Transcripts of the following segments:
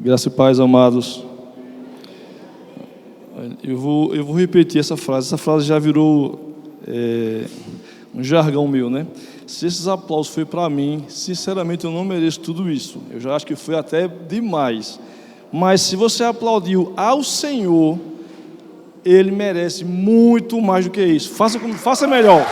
Graça e paz, amados. Eu vou repetir essa frase. Essa frase já virou um jargão meu, né? Se esses aplausos foi para mim, sinceramente eu não mereço tudo isso. Eu já acho que foi até demais. Mas se você aplaudiu ao Senhor, Ele merece muito mais do que isso. Faça melhor.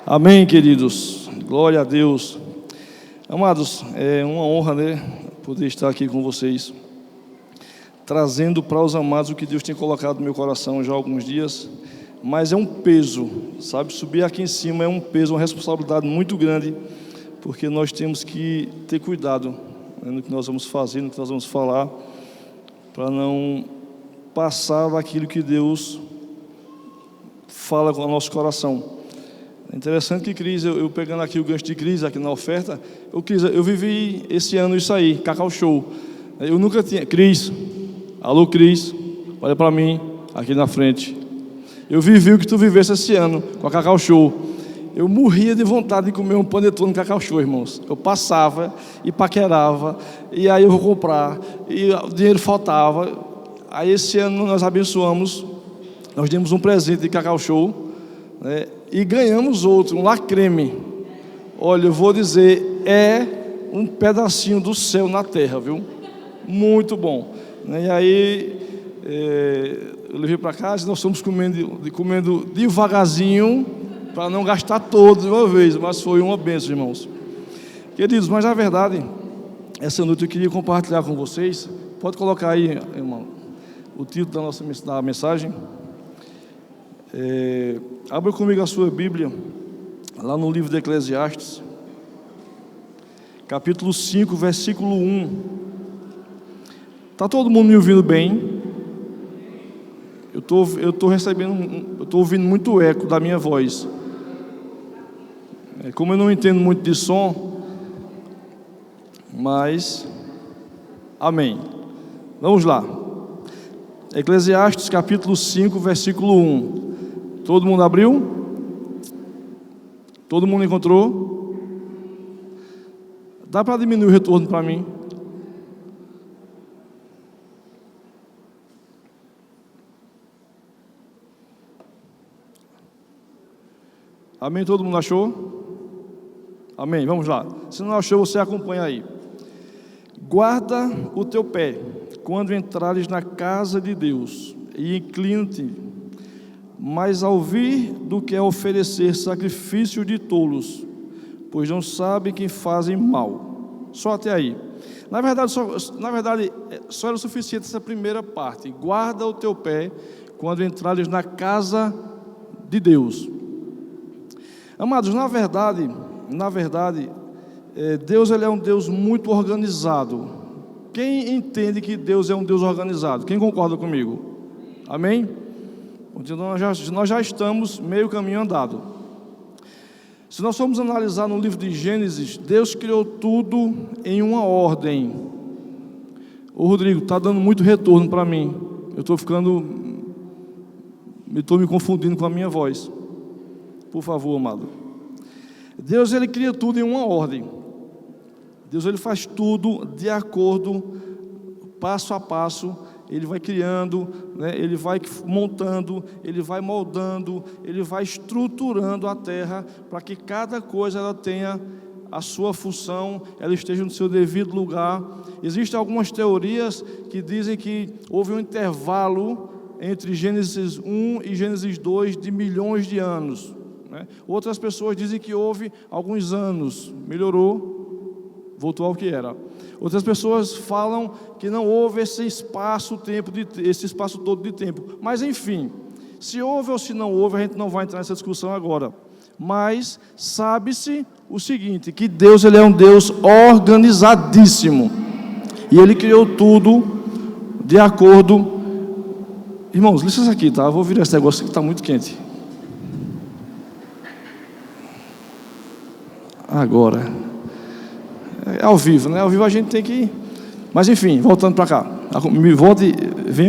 Amém, queridos. Glória a Deus. Amados, é uma honra, né, poder estar aqui com vocês, trazendo para os amados o que Deus tem colocado no meu coração já há alguns dias. Mas é um peso, sabe? Subir aqui em cima é um peso, uma responsabilidade muito grande, porque nós temos que ter cuidado, né, no que nós vamos fazer, no que nós vamos falar, para não passar daquilo que Deus fala com o nosso coração. É interessante que Cris, eu pegando aqui o gancho de Cris, aqui na oferta, Cris, eu vivi esse ano isso aí, Cacau Show. Eu nunca tinha... Cris, alô Cris, olha para mim, aqui na frente. Eu vivi o que tu vivesse esse ano, com a Cacau Show. Eu morria de vontade de comer um panetone Cacau Show, irmãos. Eu passava e paquerava, e aí eu vou comprar, e o dinheiro faltava. Aí esse ano nós abençoamos, nós demos um presente de Cacau Show, né? E ganhamos outro, um lacreme. Olha, eu vou dizer, é um pedacinho do céu na terra, viu? Muito bom. E aí, eu levei para casa e nós estamos comendo devagarzinho, para não gastar todo de uma vez, mas foi uma bênção, irmãos. Queridos, mas na verdade, essa noite eu queria compartilhar com vocês. Pode colocar aí, irmão, o título da mensagem. Abra comigo a sua Bíblia, lá no livro de Eclesiastes, capítulo 5, versículo 1. Está todo mundo me ouvindo bem? Eu estou ouvindo muito eco da minha voz. Como eu não entendo muito de som, mas, amém. Vamos lá. Eclesiastes, capítulo 5, versículo 1. Todo mundo abriu? Todo mundo encontrou? Dá para diminuir o retorno para mim? Amém? Todo mundo achou? Amém? Vamos lá. Se não achou, você acompanha aí. Guarda o teu pé quando entrares na casa de Deus e inclina-te mais a ouvir do que a oferecer sacrifício de tolos, pois não sabem quem fazem mal. Só até aí. Na verdade, só era o suficiente essa primeira parte. Guarda o teu pé quando entrares na casa de Deus. Amados, na verdade, Deus, ele é um Deus muito organizado. Quem entende que Deus é um Deus organizado? Quem concorda comigo? Amém? Então nós já estamos meio caminho andado. Se nós formos analisar no livro de Gênesis, Deus criou tudo em uma ordem. Ô Rodrigo, está dando muito retorno para mim. Eu estou me confundindo com a minha voz. Por favor, amado. Deus, ele cria tudo em uma ordem. Deus, ele faz tudo de acordo, passo a passo. Ele vai criando, né? Ele vai montando, ele vai moldando, ele vai estruturando a terra para que cada coisa ela tenha a sua função, ela esteja no seu devido lugar. Existem algumas teorias que dizem que houve um intervalo entre Gênesis 1 e Gênesis 2 de milhões de anos, né? Outras pessoas dizem que houve alguns anos, melhorou, voltou ao que era. Outras pessoas falam que não houve esse espaço todo de tempo. Mas enfim, se houve ou se não houve, a gente não vai entrar nessa discussão agora. Mas sabe-se o seguinte, que Deus, ele é um Deus organizadíssimo. E ele criou tudo de acordo... Irmãos, licença aqui, tá? Eu vou virar esse negócio que está muito quente. Agora... É ao vivo, né? Ao vivo a gente tem que... Mas enfim, voltando para cá.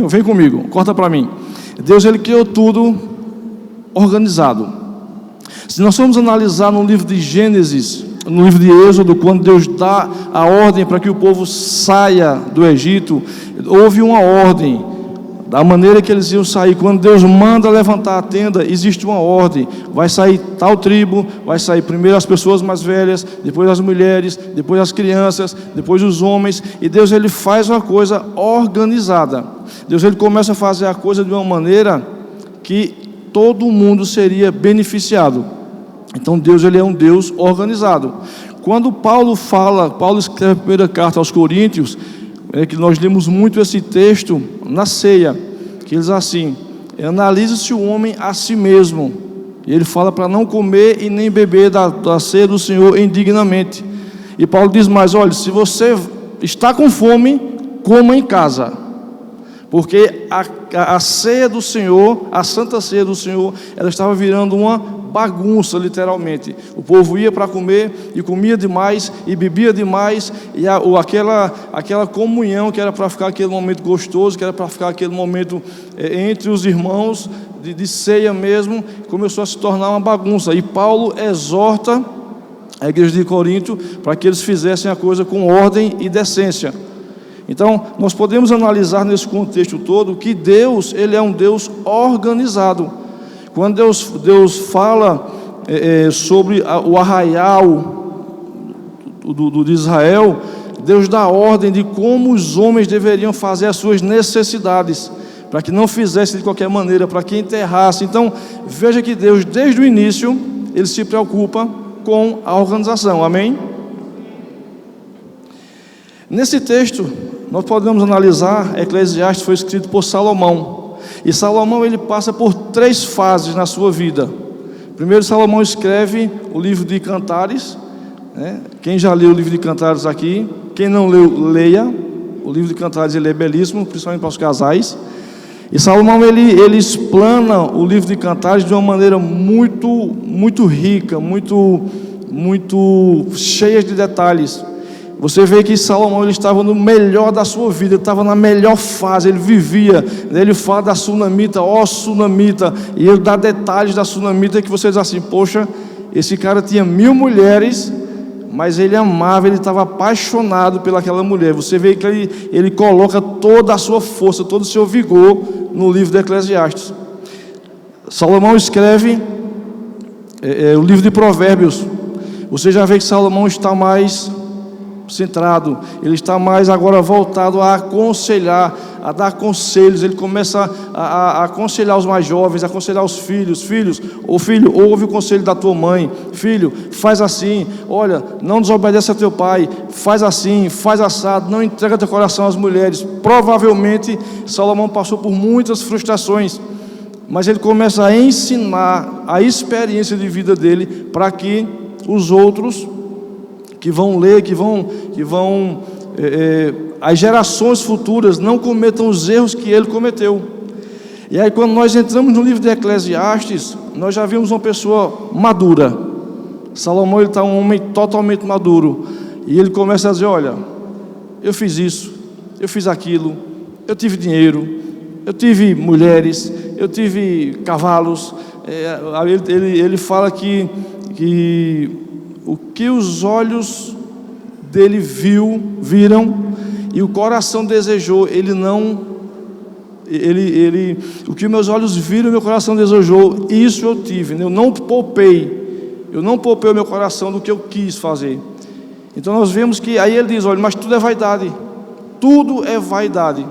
Vem comigo, corta para mim. Deus, ele criou tudo organizado. Se nós formos analisar no livro de Gênesis, no livro de Êxodo, quando Deus dá a ordem para que o povo saia do Egito, houve uma ordem, da maneira que eles iam sair. Quando Deus manda levantar a tenda, existe uma ordem: vai sair tal tribo, vai sair primeiro as pessoas mais velhas, depois as mulheres, depois as crianças, depois os homens, e Deus ele faz uma coisa organizada. Deus ele começa a fazer a coisa de uma maneira que todo mundo seria beneficiado. Então Deus ele é um Deus organizado. Quando Paulo escreve a primeira carta aos Coríntios, que nós lemos muito esse texto na ceia, que ele diz assim: analise-se o homem a si mesmo. E ele fala para não comer e nem beber da ceia do Senhor indignamente. E Paulo diz mais: olha, se você está com fome, coma em casa, porque a ceia do Senhor, a santa ceia do Senhor, ela estava virando uma bagunça, literalmente. O povo ia para comer e comia demais e bebia demais, e aquela comunhão que era para ficar aquele momento gostoso, que era para ficar aquele momento entre os irmãos, de ceia mesmo, começou a se tornar uma bagunça. E Paulo exorta a igreja de Corinto para que eles fizessem a coisa com ordem e decência. Então, nós podemos analisar nesse contexto todo que Deus, ele é um Deus organizado. Quando Deus fala sobre o arraial de Israel, Deus dá ordem de como os homens deveriam fazer as suas necessidades, para que não fizessem de qualquer maneira, para que enterrassem. Então, veja que Deus, desde o início, ele se preocupa com a organização. Amém? Nesse texto, nós podemos analisar, Eclesiastes foi escrito por Salomão. E Salomão ele passa por 3 fases na sua vida. Primeiro, Salomão escreve o livro de Cantares, né? Quem já leu o livro de Cantares aqui? Quem não leu, leia. O livro de Cantares ele é belíssimo, principalmente para os casais. E Salomão ele explana o livro de Cantares de uma maneira muito rica, muito cheia de detalhes. Você vê que Salomão ele estava no melhor da sua vida, ele estava na melhor fase, ele vivia. Ele fala da sunamita, ó sunamita, e ele dá detalhes da sunamita que você diz assim: poxa, esse cara tinha 1000 mulheres, mas ele amava, ele estava apaixonado pelaquela mulher. Você vê que ele coloca toda a sua força, todo o seu vigor no livro de Eclesiastes. Salomão escreve o livro de Provérbios. Você já vê que Salomão está mais centrado, ele está mais agora voltado a aconselhar, a dar conselhos. Ele começa a aconselhar os mais jovens, a aconselhar os filhos: filho, ouve o conselho da tua mãe, filho, faz assim, olha, não desobedece a teu pai, faz assim, faz assado, não entrega teu coração às mulheres. Provavelmente Salomão passou por muitas frustrações, mas ele começa a ensinar a experiência de vida dele para que os outros que vão ler, as gerações futuras não cometam os erros que ele cometeu. E aí, quando nós entramos no livro de Eclesiastes, nós já vimos uma pessoa madura. Salomão ele está um homem totalmente maduro, e ele começa a dizer: olha, eu fiz isso, eu fiz aquilo, eu tive dinheiro, eu tive mulheres, eu tive cavalos. Ele fala que o que os olhos dele viram e o coração desejou, o que meus olhos viram e meu coração desejou, isso eu tive. Eu não poupei o meu coração do que eu quis fazer. Então nós vemos que aí ele diz: olha, mas tudo é vaidade, tudo é vaidade.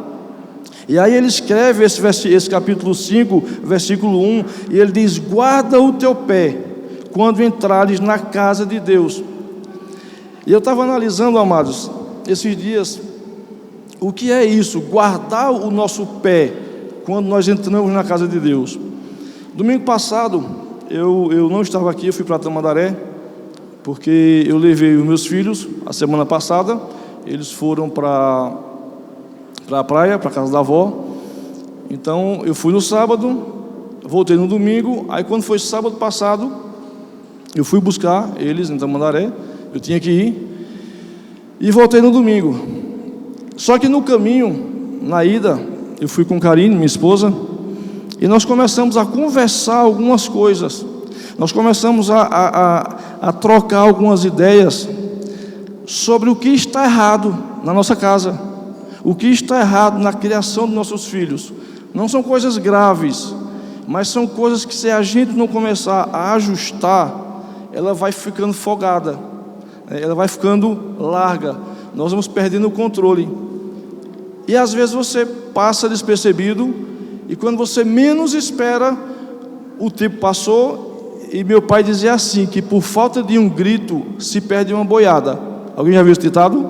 E aí ele escreve esse capítulo 5, versículo 1, e ele diz: guarda o teu pé quando entrares na casa de Deus. E eu estava analisando, amados, esses dias, o que é isso, guardar o nosso pé quando nós entramos na casa de Deus. Domingo passado, eu não estava aqui, eu fui para Tamandaré, porque eu levei os meus filhos, a semana passada, eles foram para a praia, para a casa da avó. Então, eu fui no sábado, voltei no domingo. Aí quando foi sábado passado, eu fui buscar eles em Tamandaré, eu tinha que ir, e voltei no domingo. Só que no caminho, na ida, eu fui com Karine, minha esposa, e nós começamos a conversar algumas coisas, nós começamos a trocar algumas ideias sobre o que está errado na nossa casa, o que está errado na criação dos nossos filhos. Não são coisas graves, mas são coisas que, se a gente não começar a ajustar, ela vai ficando folgada, ela vai ficando larga, nós vamos perdendo o controle. E às vezes você passa despercebido, e quando você menos espera, o tempo passou. E meu pai dizia assim, que por falta de um grito se perde uma boiada. Alguém já viu esse ditado?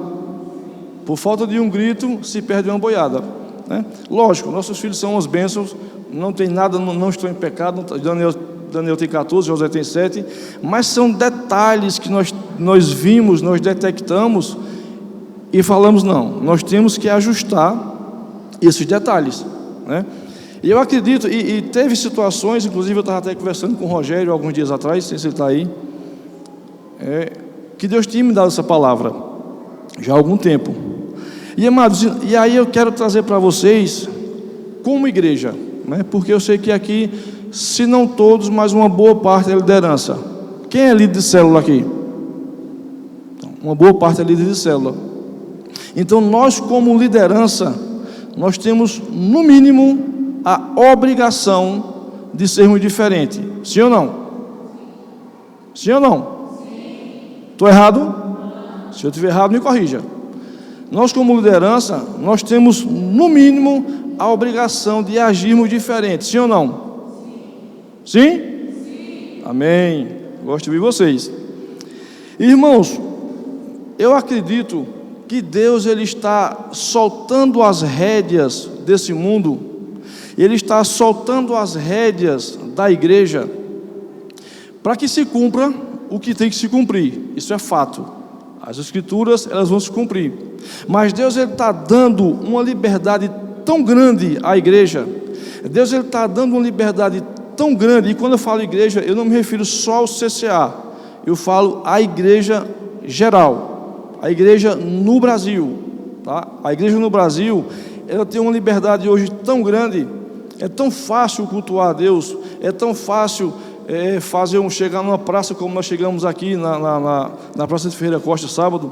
Por falta de um grito se perde uma boiada, né? Lógico, nossos filhos são umas bênçãos, não tem nada, não estou em pecado. Daniel tem 14, José tem 7, mas são detalhes que nós vimos, nós detectamos e falamos: não, nós temos que ajustar esses detalhes, né? E eu acredito, e teve situações, inclusive eu estava até conversando com o Rogério alguns dias atrás, não sei se ele está aí, que Deus tinha me dado essa palavra já há algum tempo. E amados, e aí eu quero trazer para vocês, como igreja, né? Porque eu sei que aqui, se não todos, mas uma boa parte é liderança. Quem é líder de célula aqui? Uma boa parte é líder de célula. Então nós, como liderança, nós temos no mínimo a obrigação de sermos diferentes. Sim ou não? Sim ou não? Estou errado? Se eu estiver errado, me corrija. Nós, como liderança, nós temos no mínimo a obrigação de agirmos diferentes. Sim ou não? Sim? Sim. Amém. Gosto de ouvir vocês. Irmãos, eu acredito que Deus, Ele está soltando as rédeas desse mundo. Ele está soltando as rédeas da igreja para que se cumpra o que tem que se cumprir. Isso é fato. As escrituras, elas vão se cumprir. Mas Deus, Ele está dando uma liberdade tão grande à igreja. Deus, Ele está dando uma liberdade tão grande. E quando eu falo igreja, eu não me refiro só ao CCA. Eu falo à igreja geral. A igreja no Brasil, tá? A igreja no Brasil, ela tem uma liberdade hoje tão grande. É tão fácil cultuar a Deus, é tão fácil chegar numa praça como nós chegamos aqui na Praça de Ferreira Costa sábado.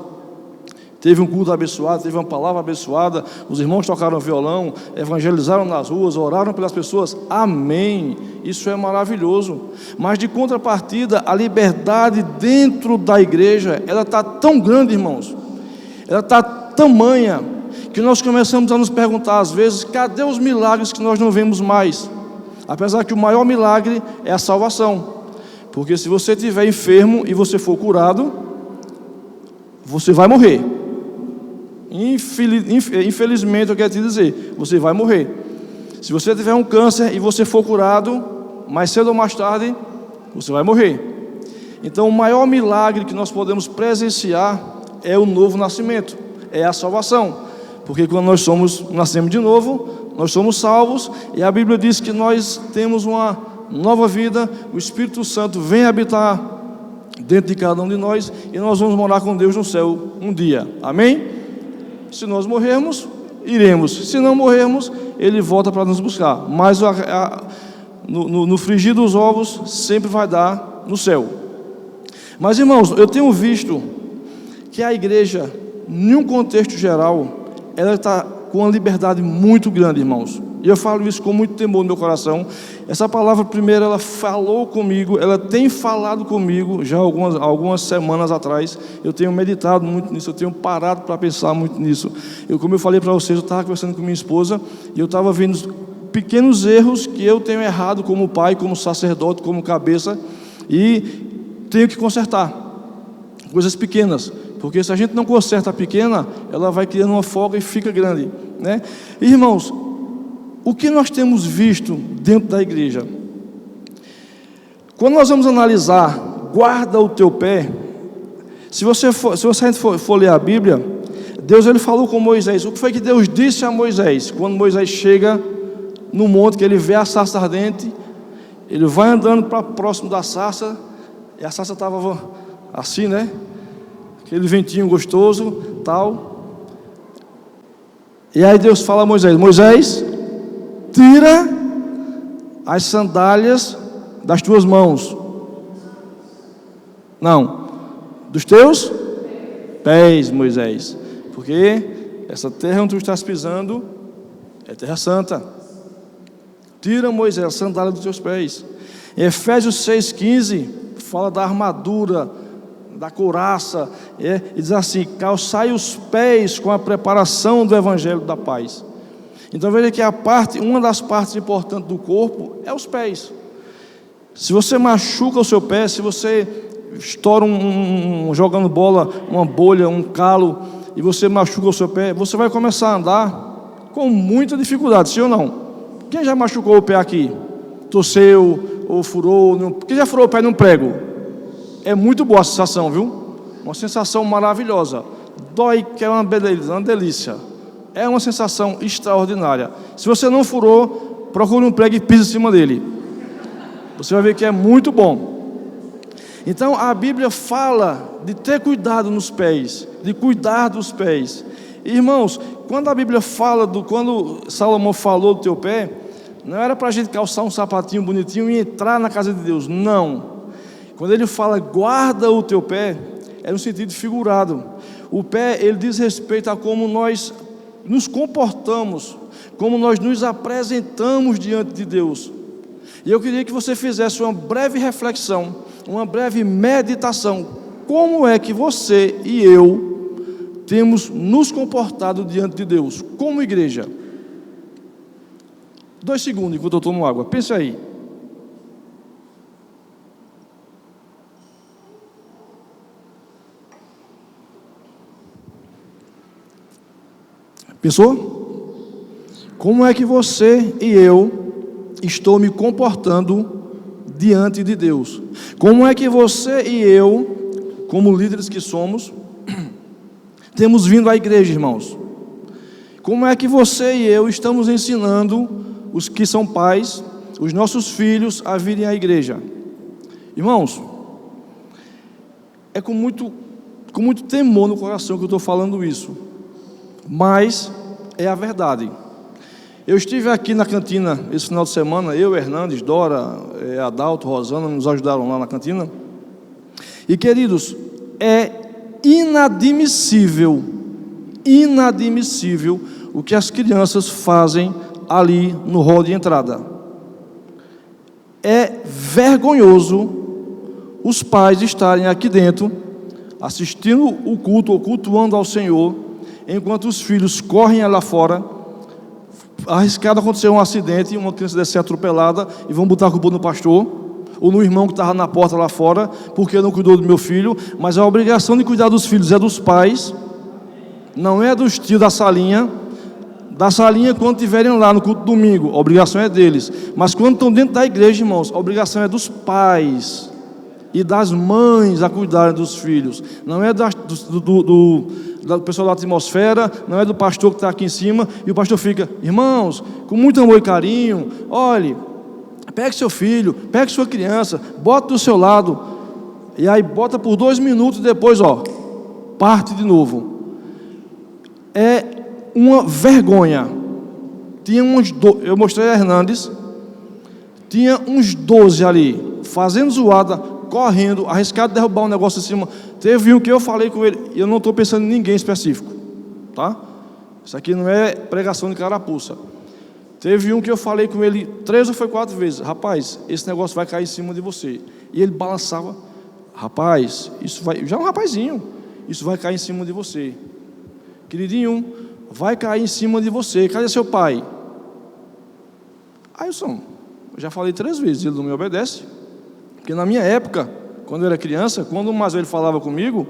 Teve um culto abençoado, teve uma palavra abençoada, os irmãos tocaram violão, evangelizaram nas ruas, oraram pelas pessoas. Amém, isso é maravilhoso. Mas de contrapartida, a liberdade dentro da igreja, ela está tão grande, irmãos, ela está tamanha, que nós começamos a nos perguntar às vezes: cadê os milagres que nós não vemos mais? Apesar que o maior milagre é a salvação, porque se você estiver enfermo e você for curado, você vai morrer. Infelizmente, eu quero te dizer, você vai morrer. Se você tiver um câncer e você for curado, mais cedo ou mais tarde, você vai morrer. Então o maior milagre que nós podemos presenciar é o novo nascimento, é a salvação. Porque quando nós nascemos de novo, nós somos salvos, e a Bíblia diz que nós temos uma nova vida, o Espírito Santo vem habitar dentro de cada um de nós, e nós vamos morar com Deus no céu um dia, amém? Se nós morrermos, iremos, se não morrermos, Ele volta para nos buscar, mas no frigir dos ovos, sempre vai dar no céu. Mas irmãos, eu tenho visto que a igreja, em um contexto geral, ela está com uma liberdade muito grande, irmãos. E eu falo isso com muito temor no meu coração. Essa palavra, primeiro, ela falou comigo, ela tem falado comigo já algumas semanas atrás. Eu tenho meditado muito nisso, eu tenho parado para pensar muito nisso. Como eu falei para vocês, eu estava conversando com minha esposa e eu estava vendo pequenos erros que eu tenho errado como pai, como sacerdote, como cabeça, e tenho que consertar. Coisas pequenas. Porque se a gente não conserta a pequena, ela vai criando uma folga e fica grande, né? Irmãos, o que nós temos visto dentro da igreja? Quando nós vamos analisar, guarda o teu pé. Se a gente for ler a Bíblia, Deus, Ele falou com Moisés. O que foi que Deus disse a Moisés? Quando Moisés chega no monte, que ele vê a sarça ardente, ele vai andando para próximo da sarça, e a sarça estava assim, né? Aquele ventinho gostoso, tal. E aí Deus fala a Moisés: Moisés, tira as sandálias das tuas mãos. Não, dos teus pés, Moisés. Porque essa terra onde tu estás pisando é terra santa. Tira, Moisés, a sandália dos teus pés. Em Efésios 6,15, fala da armadura, da couraça, e diz assim: calçai os pés com a preparação do evangelho da paz. Então veja que uma das partes importantes do corpo é os pés. Se você machuca o seu pé, se você estoura jogando bola, uma bolha, um calo, e você machuca o seu pé, você vai começar a andar com muita dificuldade, sim ou não? Quem já machucou o pé aqui? Torceu ou furou? Quem já furou o pé num prego? É muito boa a sensação, viu? Uma sensação maravilhosa. Dói, que é uma delícia. É uma sensação extraordinária. Se você não furou, procure um prego e pise em cima dele. Você vai ver que é muito bom. Então a Bíblia fala de ter cuidado nos pés, de cuidar dos pés. Irmãos, quando a Bíblia fala quando Salomão falou do teu pé, não era para a gente calçar um sapatinho bonitinho e entrar na casa de Deus, não. Quando ele fala guarda o teu pé, é no sentido figurado. O pé, ele diz respeito a como nós nos comportamos, como nós nos apresentamos diante de Deus. E eu queria que você fizesse uma breve reflexão, uma breve meditação. Como é que você e eu temos nos comportado diante de Deus, como igreja? 2 segundos enquanto eu tomo água, pense aí. Pensou? Como é que você e eu estou me comportando diante de Deus? Como é que você e eu, como líderes que somos, temos vindo à igreja, irmãos? Como é que você e eu estamos ensinando os que são pais, os nossos filhos a virem à igreja? Irmãos, é com muito temor no coração que eu estou falando isso, mas é a verdade. Eu estive aqui na cantina esse final de semana, eu, Hernandes, Dora, Adalto, Rosana, nos ajudaram lá na cantina. E queridos, é inadmissível o que as crianças fazem ali no hall de entrada. É vergonhoso os pais estarem aqui dentro, assistindo o culto, ou cultuando ao Senhor, enquanto os filhos correm lá fora, arriscado acontecer um acidente, uma criança deve ser atropelada, e vão botar a culpa no pastor, ou no irmão que estava na porta lá fora, porque não cuidou do meu filho. Mas a obrigação de cuidar dos filhos é dos pais, não é dos tios da salinha quando estiverem lá no culto domingo, a obrigação é deles. Mas quando estão dentro da igreja, irmãos, a obrigação é dos pais e das mães a cuidarem dos filhos. Não é do pessoal da atmosfera, não é do pastor que está aqui em cima, e o pastor fica: irmãos, com muito amor e carinho, olhe, pegue seu filho, pegue sua criança, bota do seu lado, e aí bota por 2 minutos e depois, parte de novo. É uma vergonha. Eu mostrei a Hernandes, tinha uns 12 ali, fazendo zoada, correndo, arriscado de derrubar um negócio em cima. Teve um que eu falei com ele, e eu não estou pensando em ninguém específico, tá? Isso aqui não é pregação de carapuça. Teve um que eu falei com ele 3 ou 4 vezes: rapaz, esse negócio vai cair em cima de você. E ele balançava: rapaz, isso vai, já é um rapazinho, isso vai cair em cima de você. Queridinho, vai cair em cima de você. Cadê seu pai? Eu já falei 3 vezes, ele não me obedece. Porque na minha época, quando eu era criança, quando o mais velho falava comigo,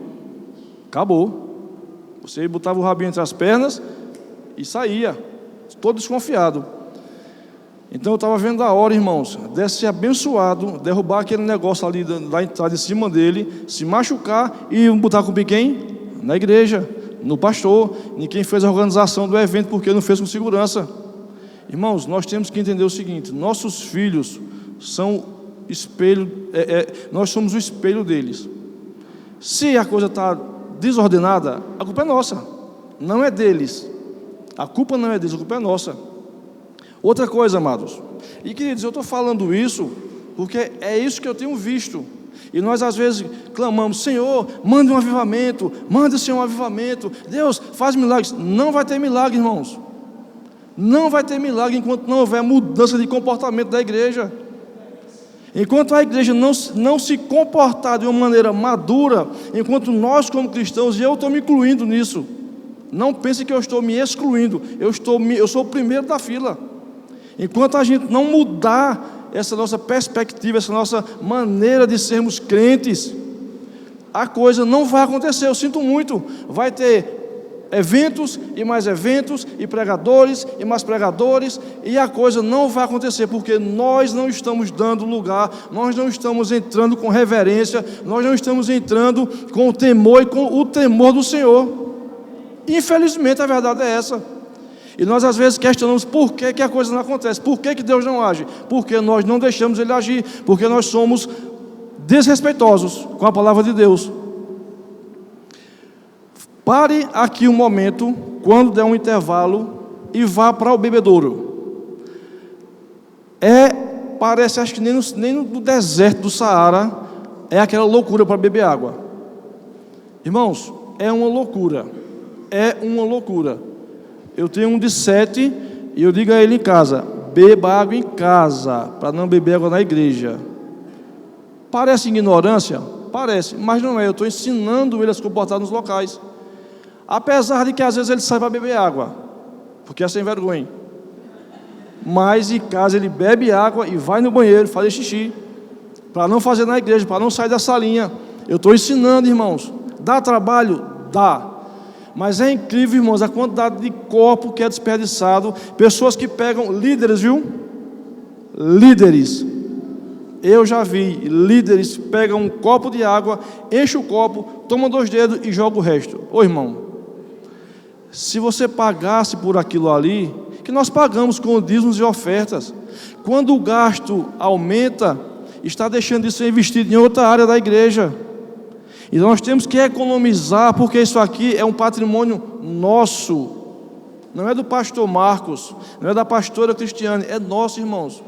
acabou. Você botava o rabinho entre as pernas e saía, todo desconfiado. Então eu estava vendo a hora, irmãos, de ser abençoado, derrubar aquele negócio ali da entrada em cima dele, se machucar e botar com quem? Na igreja, no pastor, em quem fez a organização do evento, porque não fez com segurança. Irmãos, nós temos que entender o seguinte: nossos filhos são espelho, nós somos o espelho deles. Se a coisa está desordenada, a culpa é nossa, não é deles. A culpa não é deles, a culpa é nossa. Outra coisa, amados, E queridos, eu estou falando isso porque é isso que eu tenho visto. E nós às vezes clamamos: Senhor, manda um avivamento, manda, Senhor, um avivamento. Deus, faz milagres. Não vai ter milagre, irmãos. Não vai ter milagre enquanto não houver mudança de comportamento da igreja. Enquanto a igreja não se comportar de uma maneira madura, enquanto nós como cristãos, e eu estou me incluindo nisso, não pense que eu estou me excluindo, eu sou o primeiro da fila. Enquanto a gente não mudar essa nossa perspectiva, essa nossa maneira de sermos crentes, a coisa não vai acontecer. Eu sinto muito. Vai ter eventos, e pregadores, e mais pregadores, e a coisa não vai acontecer, porque nós não estamos dando lugar, nós não estamos entrando com reverência, nós não estamos entrando com o temor e com o temor do Senhor. Infelizmente a verdade é essa. E nós às vezes questionamos por que a coisa não acontece, por que Deus não age, porque nós não deixamos Ele agir, porque nós somos desrespeitosos com a palavra de Deus. Pare aqui um momento, quando der um intervalo, e vá para o bebedouro. Parece, acho que nem no deserto do Saara é aquela loucura para beber água. Irmãos, é uma loucura. É uma loucura. Eu tenho um de 7 e eu digo a ele em casa: beba água em casa, para não beber água na igreja. Parece ignorância? Parece, mas não é. Eu estou ensinando ele a se comportar nos locais. Apesar de que às vezes ele sai para beber água, porque é sem vergonha. Mas em casa ele bebe água e vai no banheiro fazer xixi, para não fazer na igreja, para não sair da salinha. Eu estou ensinando, irmãos. Dá trabalho? Dá. Mas é incrível, irmãos, a quantidade de copo que é desperdiçado. Pessoas que pegam, líderes, viu? Líderes. Eu já vi líderes pegam um copo de água, enche o copo, toma 2 dedos e joga o resto. Ô irmão, se você pagasse por aquilo ali, que nós pagamos com dízimos e ofertas, quando o gasto aumenta, está deixando de ser investido em outra área da igreja. E nós temos que economizar, porque isso aqui é um patrimônio nosso. Não é do pastor Marcos, não é da pastora Cristiane, é nosso, irmãos.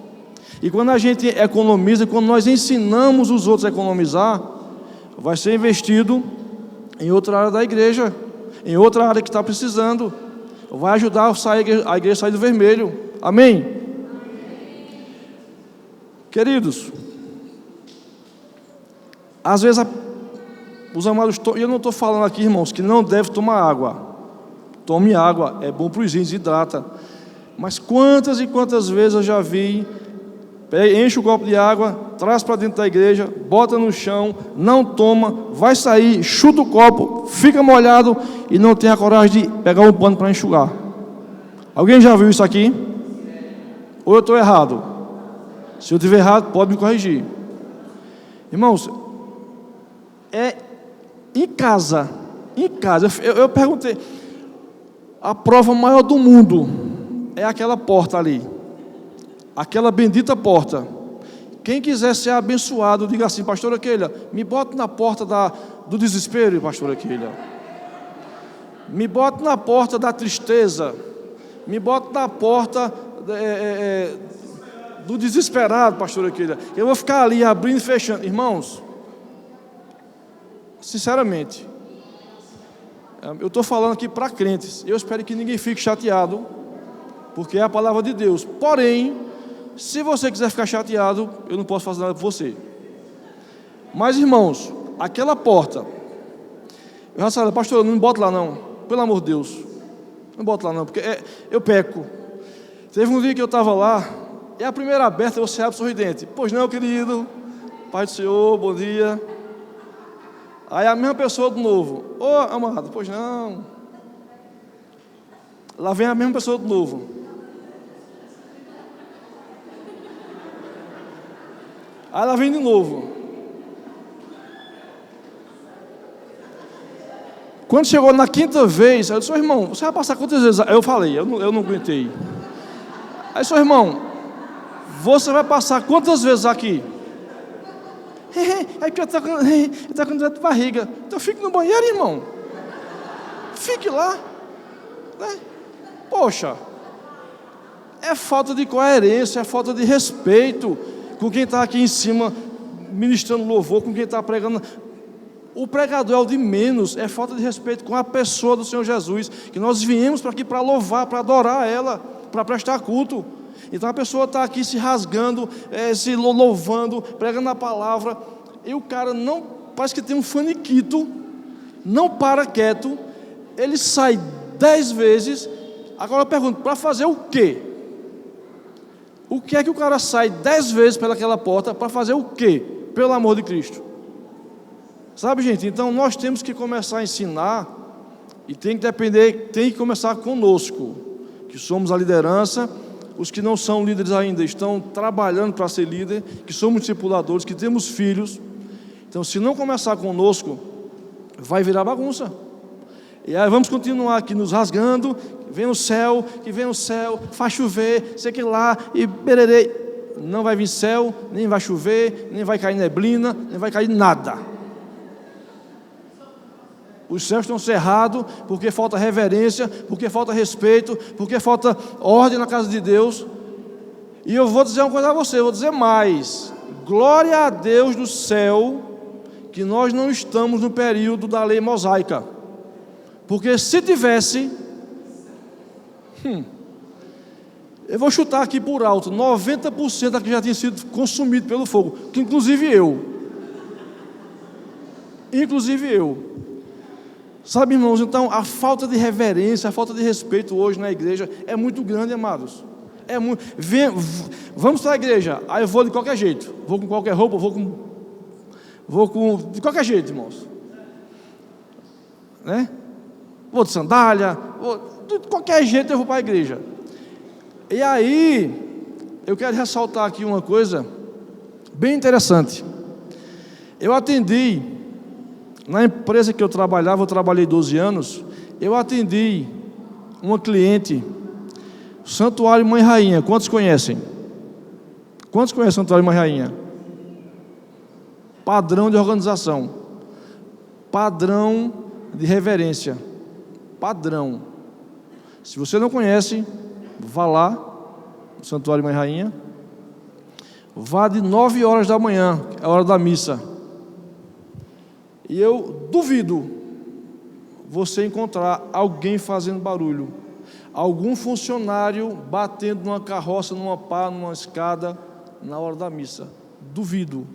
E quando a gente economiza, quando nós ensinamos os outros a economizar, vai ser investido em outra área da igreja, em outra área que está precisando. Vai ajudar a igreja a sair do vermelho. Amém? Queridos, às vezes os amados, e eu não estou falando aqui, irmãos, que não deve tomar água. Tome água, é bom para os rins, hidrata. Mas quantas e quantas vezes eu já vi, enche o copo de água, traz para dentro da igreja, bota no chão, não toma, vai sair, chuta o copo, fica molhado e não tem a coragem de pegar um pano para enxugar. Alguém já viu isso aqui? Ou eu estou errado? Se eu estiver errado, pode me corrigir. Irmãos, em casa, eu perguntei, a prova maior do mundo é aquela porta ali, aquela bendita porta. Quem quiser ser abençoado, diga assim: pastora Keila, me bota na porta do desespero, pastora Keila. Me bota na porta da tristeza. Me bota na porta do desesperado, pastora Keila. Eu vou ficar ali abrindo e fechando. Irmãos, sinceramente, eu estou falando aqui para crentes. Eu espero que ninguém fique chateado, porque é a palavra de Deus. Porém, se você quiser ficar chateado, eu não posso fazer nada por você. Mas, irmãos, aquela porta, eu já falei: pastor, não me bota lá não, pelo amor de Deus, não bota lá não, porque eu peco. Teve um dia que eu estava lá, e a primeira aberta você abre sorridente. Pois não, querido, Pai do Senhor, bom dia. Aí a mesma pessoa de novo: ô amado, pois não. Lá vem a mesma pessoa de novo. Aí ela vem de novo. Quando chegou na 5ª vez, eu disse: ô irmão, você vai passar quantas vezes? Eu falei, eu não aguentei. Aí disse: ô irmão, você vai passar quantas vezes aqui? É que eu estou com dor de barriga. Então fique no banheiro, irmão. Fique lá. Poxa, é falta de coerência, é falta de respeito com quem está aqui em cima ministrando louvor, com quem está pregando. O pregador é o de menos, é falta de respeito com a pessoa do Senhor Jesus, que nós viemos para aqui para louvar, para adorar ela, para prestar culto. Então a pessoa está aqui se rasgando, se louvando, pregando a palavra, e o cara não, parece que tem um faniquito, não para quieto, ele sai 10 vezes. Agora eu pergunto, para fazer o quê? O que é que o cara sai 10 vezes pelaquela porta, para fazer o quê? Pelo amor de Cristo. Sabe, gente, então nós temos que começar a ensinar, e tem que começar conosco, que somos a liderança. Os que não são líderes ainda estão trabalhando para ser líder, que somos discipuladores, que temos filhos. Então, se não começar conosco, vai virar bagunça. E aí vamos continuar aqui nos rasgando, que vem o céu, faz chover, sei que lá, e bererê. Não vai vir céu, nem vai chover, nem vai cair neblina, nem vai cair nada. Os céus estão cerrados porque falta reverência, porque falta respeito, porque falta ordem na casa de Deus. E eu vou dizer uma coisa a você, eu vou dizer mais. Glória a Deus do céu que nós não estamos no período da lei mosaica. Porque se tivesse, eu vou chutar aqui por alto, 90% aqui já tinha sido consumido pelo fogo, que inclusive eu. Sabe, irmãos, então a falta de reverência, a falta de respeito hoje na igreja é muito grande, amados. Vamos para a igreja, aí eu vou de qualquer jeito, vou com qualquer roupa, de qualquer jeito, irmãos. Né? Vou de sandália, de qualquer jeito eu vou para a igreja. E aí, eu quero ressaltar aqui uma coisa bem interessante. Eu atendi, na empresa que eu trabalhei 12 anos, eu atendi uma cliente, Santuário Mãe Rainha. Quantos conhecem? Quantos conhecem Santuário Mãe Rainha? Padrão de organização, padrão de reverência, padrão. Se você não conhece, vá lá no Santuário Mãe Rainha, vá de 9 horas da manhã, é a hora da missa. E eu duvido você encontrar alguém fazendo barulho, algum funcionário batendo numa carroça, numa pá, numa escada, na hora da missa. Duvido.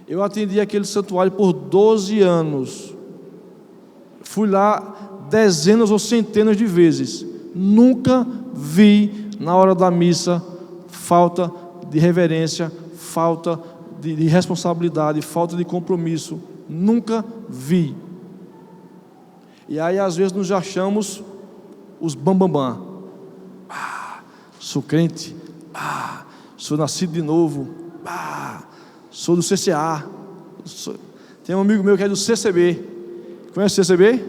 Eu atendi aquele santuário por 12 anos. Fui lá dezenas ou centenas de vezes. Nunca vi na hora da missa falta de reverência, falta de responsabilidade, falta de compromisso. Nunca vi. E aí às vezes nos achamos os bambambam. Sou crente, sou nascido de novo, sou do CCA. Tem um amigo meu que é do CCB. Conhece o CCB?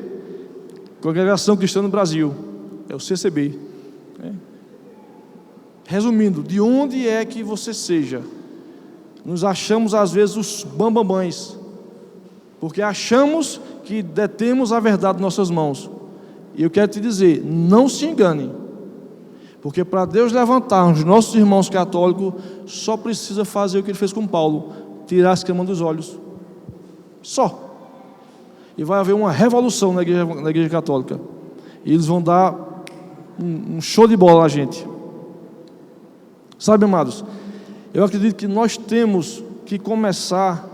Congregação Cristã no Brasil. É o CCB. Resumindo, de onde é que você seja, nos achamos às vezes os bambambãs, porque achamos que detemos a verdade em nossas mãos. E eu quero te dizer, não se engane, porque para Deus levantar os nossos irmãos católicos, só precisa fazer o que ele fez com Paulo, tirar a escama dos olhos, só. E vai haver uma revolução na igreja católica, e eles vão dar um show de bola na gente. Sabe, amados, eu acredito que nós temos que começar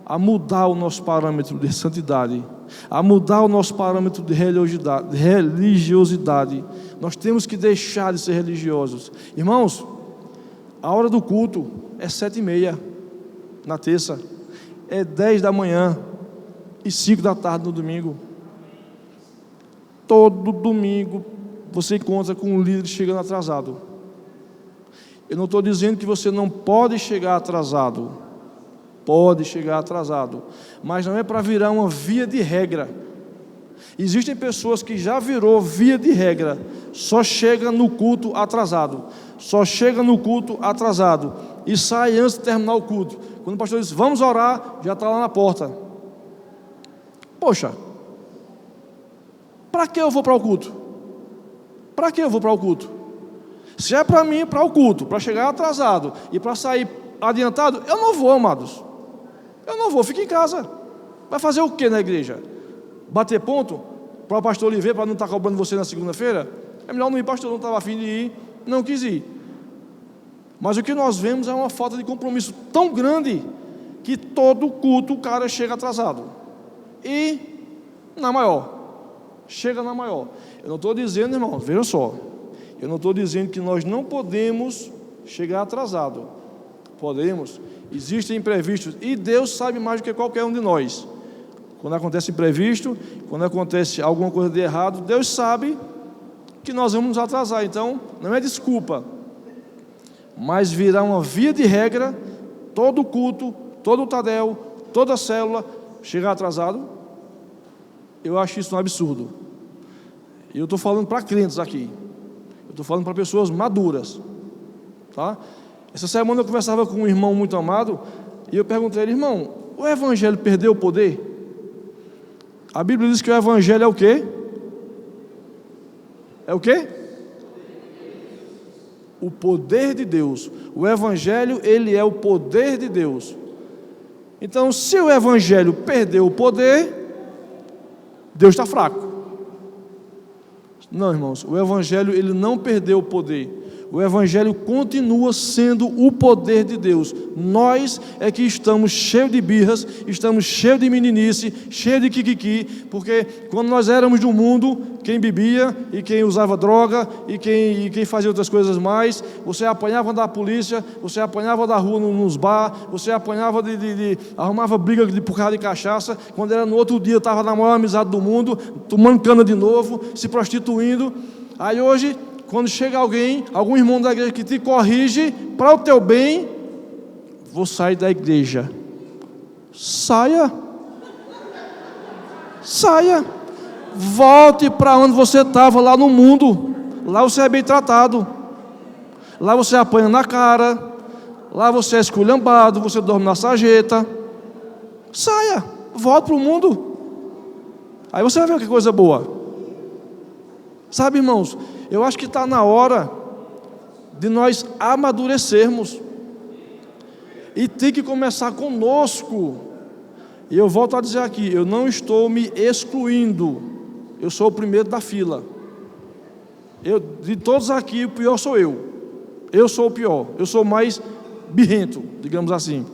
a mudar o nosso parâmetro de santidade, a mudar o nosso parâmetro de religiosidade. Nós temos que deixar de ser religiosos. Irmãos, a hora do culto é 7h30 na terça, é 10 da manhã e 5 da tarde no domingo. Todo domingo você encontra com um líder chegando atrasado. Eu não estou dizendo que você não pode chegar atrasado. Pode chegar atrasado, mas não é para virar uma via de regra. Existem pessoas que já virou via de regra, só chega no culto atrasado, e sai antes de terminar o culto. Quando o pastor diz, vamos orar, já está lá na porta. Poxa, para que eu vou para o culto? Se é para mim ir para o culto, para chegar atrasado e para sair adiantado, eu não vou, amados. Eu não vou, fica em casa. Vai fazer o que na igreja? Bater ponto? Para o pastor lhe ver, para não estar cobrando você na segunda-feira? É melhor não ir, pastor, não estava a fim de ir, não quis ir. Mas o que nós vemos é uma falta de compromisso tão grande que todo culto o cara chega atrasado. E na maior. Chega na maior. Eu não estou dizendo, irmão, vejam só. Eu não estou dizendo que nós não podemos chegar atrasado. Podemos. Existem imprevistos. E Deus sabe mais do que qualquer um de nós. Quando acontece imprevisto, quando acontece alguma coisa de errado, Deus sabe que nós vamos nos atrasar. Então, não é desculpa. Mas virá uma via de regra, todo culto, todo tadel, toda célula, chegar atrasado. Eu acho isso um absurdo. E eu estou falando para crentes aqui. Eu estou falando para pessoas maduras. Tá? Essa semana eu conversava com um irmão muito amado, e eu perguntei a ele, irmão, o evangelho perdeu o poder? A Bíblia diz que o evangelho é o quê? É o quê? O poder de Deus. O evangelho, ele é o poder de Deus. Então, se o evangelho perdeu o poder, Deus está fraco. Não, irmãos, o evangelho, ele não perdeu o poder. O evangelho continua sendo o poder de Deus. Nós é que estamos cheios de birras, estamos cheios de meninice, cheios de kikiki, porque quando nós éramos do mundo, quem bebia e quem usava droga e quem fazia outras coisas mais, você apanhava da polícia, você apanhava da rua nos bar, você apanhava arrumava briga por causa de cachaça, quando era no outro dia estava na maior amizade do mundo, tomando cana de novo, se prostituindo. Aí hoje, quando chega algum irmão da igreja que te corrige para o teu bem, vou sair da igreja. Saia. Volte para onde você estava, lá no mundo. Lá você é bem tratado. Lá você apanha na cara. Lá você é esculhambado, você dorme na sarjeta. Saia, volte para o mundo. Aí você vai ver que coisa boa. Sabe, irmãos, eu acho que está na hora de nós amadurecermos. E tem que começar conosco. E eu volto a dizer aqui, eu não estou me excluindo. Eu sou o primeiro da fila. De todos aqui, o pior sou eu. Eu sou o pior. Eu sou mais birrento, digamos assim.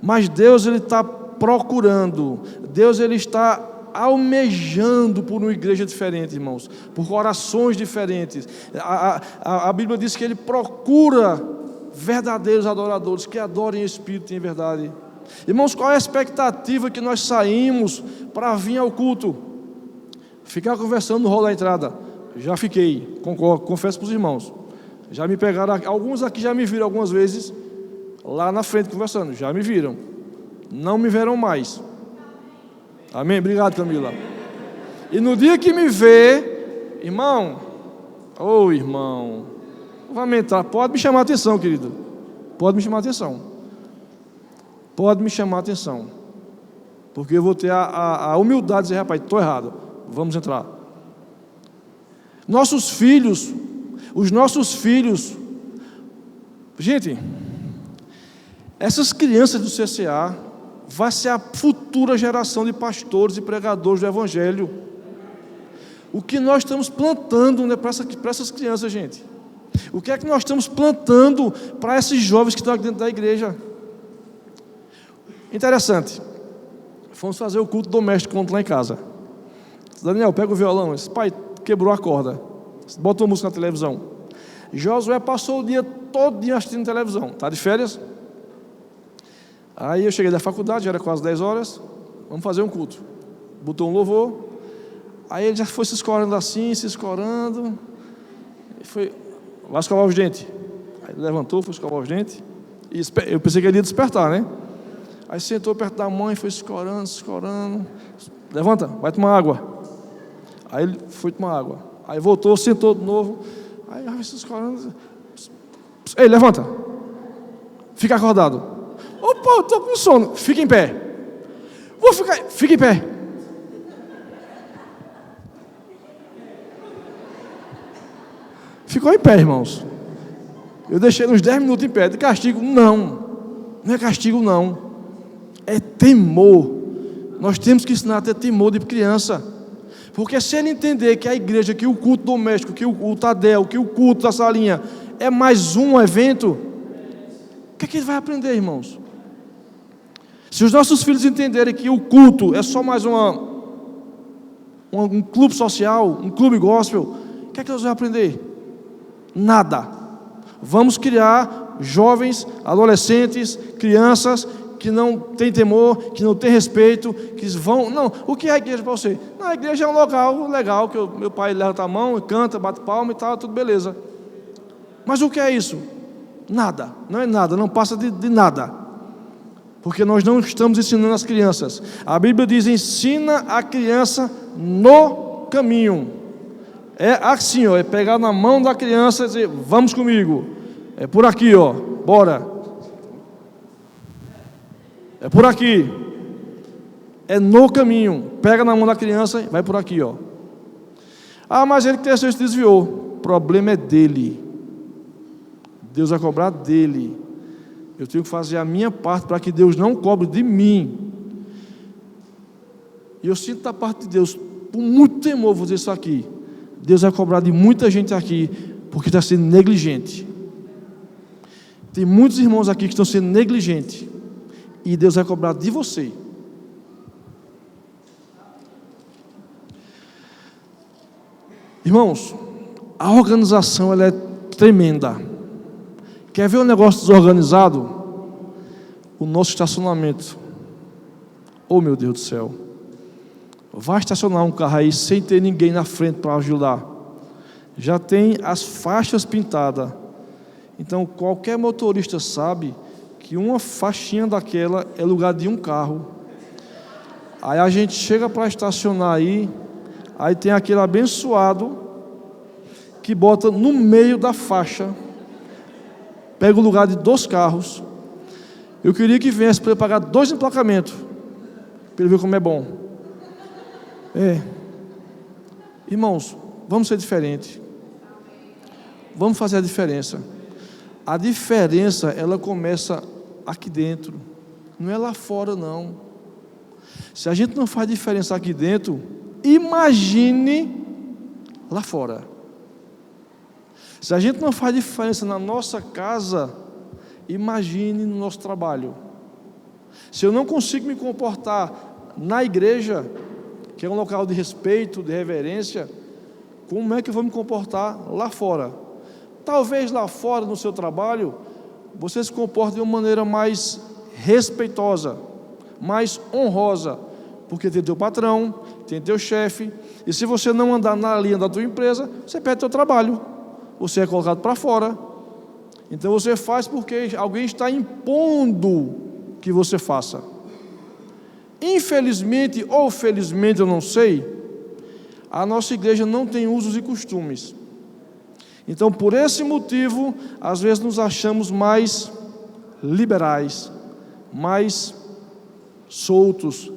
Mas Deus, ele está procurando. Deus, ele está almejando por uma igreja diferente, irmãos, por corações diferentes. A Bíblia diz que Ele procura verdadeiros adoradores que adorem em espírito e em verdade. Irmãos, qual é a expectativa que nós saímos para vir ao culto? Ficar conversando no hall da entrada? Já fiquei, concordo, confesso para os irmãos. Já me pegaram, alguns aqui já me viram algumas vezes lá na frente conversando, já me viram. Não me verão mais. Amém? Obrigado, Camila. E no dia que me vê, irmão, irmão, vamos entrar, pode me chamar a atenção, querido. Pode me chamar a atenção. Pode me chamar a atenção. Porque eu vou ter a humildade de dizer, rapaz, estou errado, vamos entrar. Os nossos filhos, gente, essas crianças do CCA vai ser a futura geração de pastores e pregadores do Evangelho. O que nós estamos plantando, né, para essas crianças, gente? O que é que nós estamos plantando para esses jovens que estão aqui dentro da igreja? Interessante. Fomos fazer o culto doméstico ontem lá em casa. Daniel, pega o violão. Esse pai quebrou a corda. Bota uma música na televisão. Josué passou o dia todo assistindo televisão. Está de férias? Aí eu cheguei da faculdade, já era quase 10 horas. Vamos fazer um culto. Botou um louvor. Aí ele já foi se escorando assim, se escorando. Vai escovar os dentes. Aí ele levantou, foi escovar os dentes. E eu pensei que ele ia despertar, né? Aí sentou perto da mãe, foi se escorando. Levanta, vai tomar água. Aí ele foi tomar água. Aí voltou, sentou de novo. Aí vai se escorando. Ei, levanta. Fica acordado. Opa, eu estou com sono. Fica em pé. Fica em pé. Ficou ficou em pé, irmãos. Eu deixei uns 10 minutos em pé. De castigo? Não. Não é castigo, não. É temor. Nós temos que ensinar a ter temor de criança. Porque se ele entender que a igreja, que o culto doméstico, que o Tadel, que o culto da salinha é mais um evento, o que é que ele vai aprender, irmãos? Se os nossos filhos entenderem que o culto é só mais um clube social, um clube gospel, o que é que eles vão aprender? Nada. Vamos criar jovens, adolescentes, crianças que não têm temor, que não têm respeito, que vão... Não, o que é a igreja para você? Não, a igreja é um local legal, que meu pai levanta a mão, canta, bate palma e tal, tudo beleza. Mas o que é isso? Nada, não é nada, não passa de nada. Porque nós não estamos ensinando as crianças. A Bíblia diz, ensina a criança no caminho. É assim, ó, é pegar na mão da criança e dizer, vamos comigo. É por aqui, ó, bora. É por aqui. É no caminho. Pega na mão da criança e vai por aqui, ó. Ah, mas ele cresceu e se desviou. O problema é dele. Deus vai cobrar dele. Eu tenho que fazer a minha parte para que Deus não cobre de mim. E eu sinto da parte de Deus, por muito temor, vou dizer isso aqui. Deus vai cobrar de muita gente aqui, porque está sendo negligente. Tem muitos irmãos aqui que estão sendo negligentes. E Deus vai cobrar de você. Irmãos, a organização ela é tremenda. Quer ver um negócio desorganizado? O nosso estacionamento. Oh, meu Deus do céu. Vai estacionar um carro aí sem ter ninguém na frente para ajudar. Já tem as faixas pintadas. Então, qualquer motorista sabe que uma faixinha daquela é lugar de um carro. Aí a gente chega para estacionar aí tem aquele abençoado que bota no meio da faixa, pega o lugar de 2 carros. Eu queria que viesse para ele pagar 2 emplacamentos, para ele ver como é bom. Irmãos, vamos ser diferentes. Vamos fazer a diferença. A diferença, ela começa aqui dentro, não é lá fora, não. Se a gente não faz diferença aqui dentro, imagine lá fora. Se a gente não faz diferença na nossa casa, imagine no nosso trabalho. Se eu não consigo me comportar na igreja, que é um local de respeito, de reverência, como é que eu vou me comportar lá fora? Talvez lá fora, no seu trabalho, você se comporte de uma maneira mais respeitosa, mais honrosa, porque tem teu patrão, tem teu chefe, e se você não andar na linha da tua empresa, você perde teu trabalho, você é colocado para fora. Então você faz porque alguém está impondo que você faça. Infelizmente ou felizmente, eu não sei, a nossa igreja não tem usos e costumes. Então, por esse motivo, às vezes nos achamos mais liberais, mais soltos.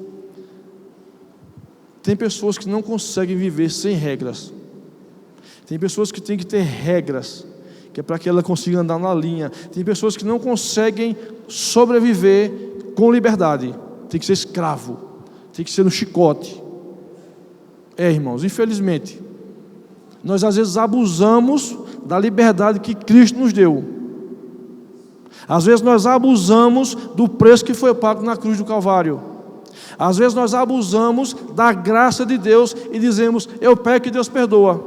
Tem pessoas que não conseguem viver sem regras. Tem pessoas que têm que ter regras, que é para que ela consiga andar na linha. Tem pessoas que não conseguem sobreviver com liberdade. Tem que ser escravo, tem que ser no chicote. Irmãos, infelizmente, nós às vezes abusamos da liberdade que Cristo nos deu. Às vezes nós abusamos do preço que foi pago na cruz do Calvário. Às vezes nós abusamos da graça de Deus e dizemos, eu peco e Deus perdoa.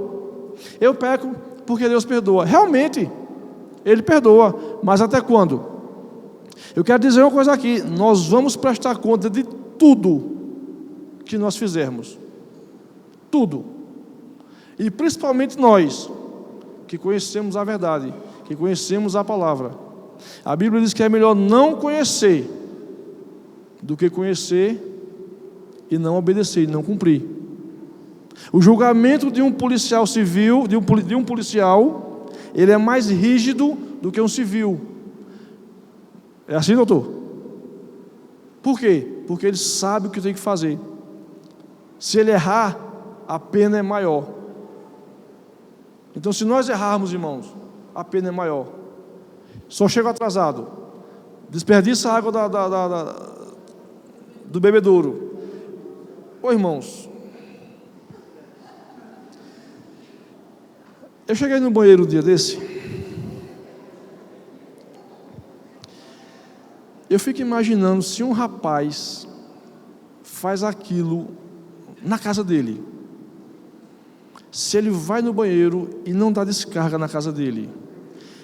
Eu peco porque Deus perdoa. Realmente, Ele perdoa, mas até quando? Eu quero dizer uma coisa aqui, nós vamos prestar conta de tudo que nós fizermos. Tudo. E principalmente nós, que conhecemos a verdade, que conhecemos a palavra. A Bíblia diz que é melhor não conhecer do que conhecer e não obedecer, e não cumprir. O julgamento de um policial civil, de um policial, ele é mais rígido do que um civil. É assim, doutor? Por quê? Porque ele sabe o que tem que fazer. Se ele errar, a pena é maior. Então, se nós errarmos, irmãos, a pena é maior. Só chego atrasado, desperdiça a água do bebedouro. Ô irmãos, eu cheguei no banheiro um dia desse, eu fico imaginando se um rapaz faz aquilo na casa dele, se ele vai no banheiro e não dá descarga na casa dele,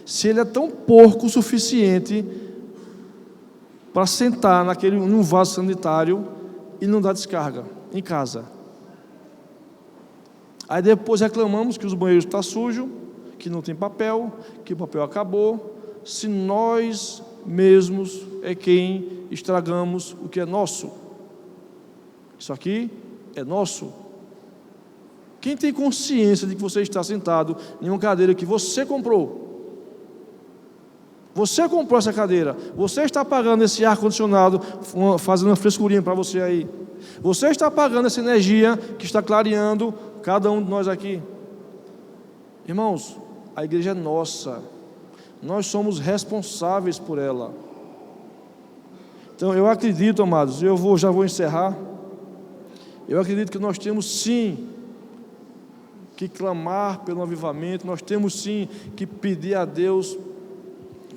se ele é tão porco o suficiente para sentar num vaso sanitário e não dá descarga em casa. Aí depois reclamamos que os banheiros estão sujos, que não tem papel, que o papel acabou, se nós mesmos é quem estragamos o que é nosso. Isso aqui é nosso. Quem tem consciência de que você está sentado em uma cadeira que você comprou? Você comprou essa cadeira, você está pagando esse ar-condicionado, fazendo uma frescurinha para você aí. Você está pagando essa energia que está clareando cada um de nós aqui. Irmãos, a igreja é nossa, nós somos responsáveis por ela. Então eu acredito, amados, já vou encerrar. Eu acredito que nós temos sim que clamar pelo avivamento, nós temos sim que pedir a Deus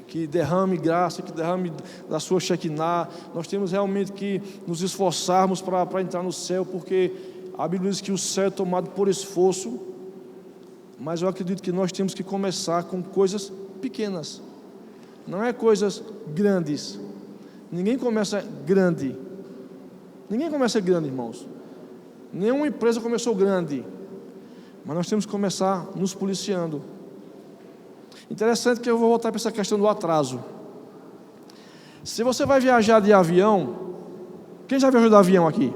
que derrame graça, que derrame da sua Shekinah. Nós temos realmente que nos esforçarmos para entrar no céu, porque a Bíblia diz que o céu é tomado por esforço, mas eu acredito que nós temos que começar com coisas pequenas, não é coisas grandes. Ninguém começa grande, irmãos. Nenhuma empresa começou grande, mas nós temos que começar nos policiando. Interessante que eu vou voltar para essa questão do atraso. Se você vai viajar de avião, quem já viajou de avião aqui?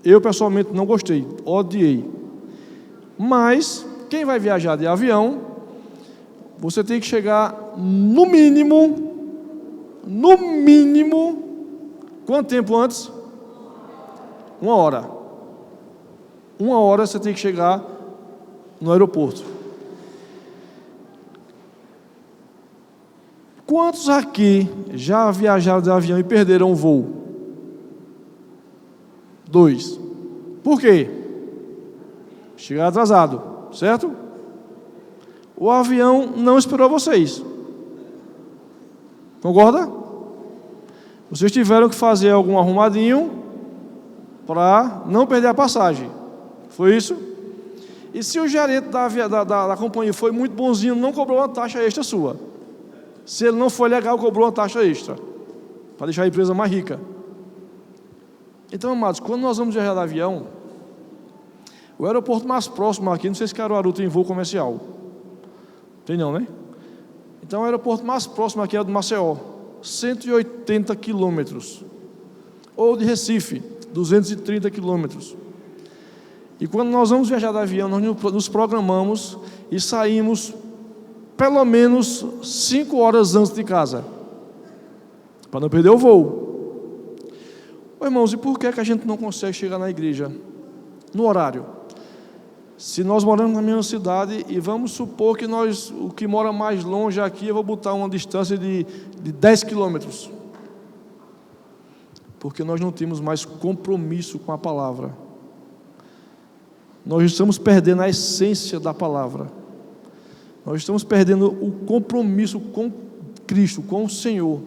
Eu pessoalmente não gostei, odiei. Mas quem vai viajar de avião, você tem que chegar no mínimo, quanto tempo antes? 1 hora. 1 hora você tem que chegar no aeroporto. Quantos aqui já viajaram de avião e perderam o voo? 2. Por quê? Chegaram atrasado, certo? O avião não esperou vocês. Concorda? Vocês tiveram que fazer algum arrumadinho para não perder a passagem. Foi isso? E se o gerente da companhia foi muito bonzinho, não cobrou uma taxa extra sua? Se ele não foi legal, cobrou uma taxa extra para deixar a empresa mais rica. Então, amados, quando nós vamos viajar de avião, o aeroporto mais próximo aqui, não sei se Caruaru tem voo comercial. Tem não, né? Então, o aeroporto mais próximo aqui é o de Maceió, 180 quilômetros. Ou de Recife, 230 quilômetros. E quando nós vamos viajar de avião, nós nos programamos e saímos pelo menos 5 horas antes de casa, para não perder o voo. Irmãos, e por que a gente não consegue chegar na igreja no horário? Se nós moramos na mesma cidade e vamos supor que o que mora mais longe aqui, eu vou botar uma distância de 10 quilômetros, porque nós não temos mais compromisso com a palavra. Nós estamos perdendo a essência da palavra. Nós estamos perdendo o compromisso com Cristo, com o Senhor.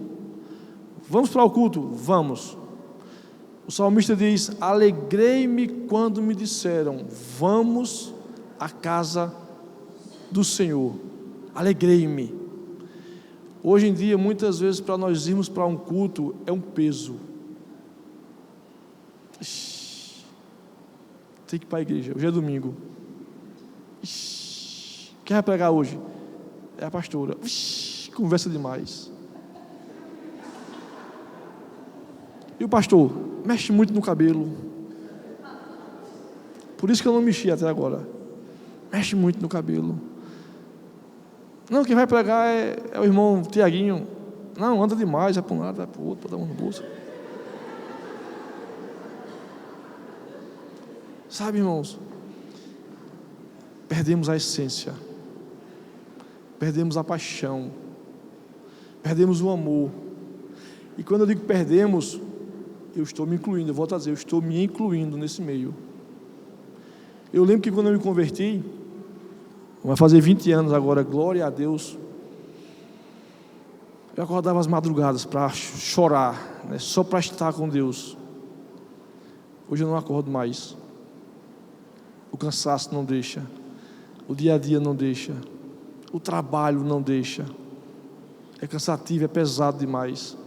Vamos para o culto? Vamos. O salmista diz: alegrei-me quando me disseram, vamos à casa do Senhor. Alegrei-me. Hoje em dia, muitas vezes, para nós irmos para um culto, é um peso. Tem que ir para a igreja, hoje é domingo. Quem vai pregar hoje? É a pastora. Conversa demais. E o pastor? Mexe muito no cabelo. Por isso que eu não mexi até agora. Mexe muito no cabelo. Não, quem vai pregar é o irmão Tiaguinho. Não, anda demais, vai para um lado, vai para o outro, para dar uma no bolso. Sabe, irmãos? perdemos a essência, perdemos a paixão, perdemos o amor. E quando eu digo perdemos, eu estou me incluindo, eu volto a dizer, eu estou me incluindo nesse meio. Eu lembro que quando eu me converti, vai fazer 20 anos agora, glória a Deus, eu acordava às madrugadas para chorar, né, só para estar com Deus. Hoje eu não acordo mais. O cansaço não deixa, o dia a dia não deixa, o trabalho não deixa. É cansativo, é pesado demais.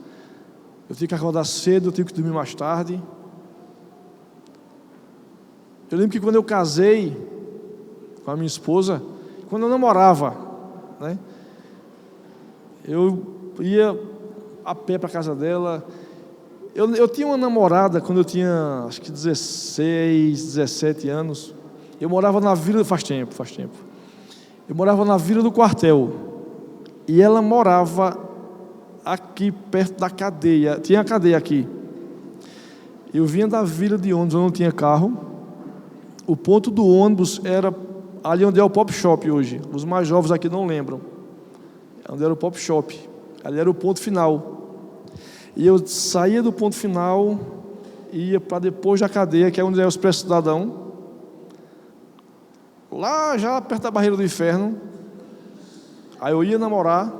Eu tenho que acordar cedo, eu tenho que dormir mais tarde. Eu lembro que quando eu casei com a minha esposa, quando eu namorava, né, eu ia a pé para a casa dela. Eu tinha uma namorada quando eu tinha, acho que 16, 17 anos. Eu morava na Vila, faz tempo. Eu morava na Vila do Quartel. E ela morava aqui perto da cadeia. Tinha a cadeia aqui. Eu vinha da Vila de ônibus, eu não tinha carro. O ponto do ônibus era ali onde é o Pop Shop hoje. Os mais jovens aqui não lembram. Onde era o Pop Shop. Ali era o ponto final. E eu saía do ponto final, ia para depois da cadeia, que é onde é o Expresso Cidadão. Lá já perto da barreira do inferno. Aí eu ia namorar.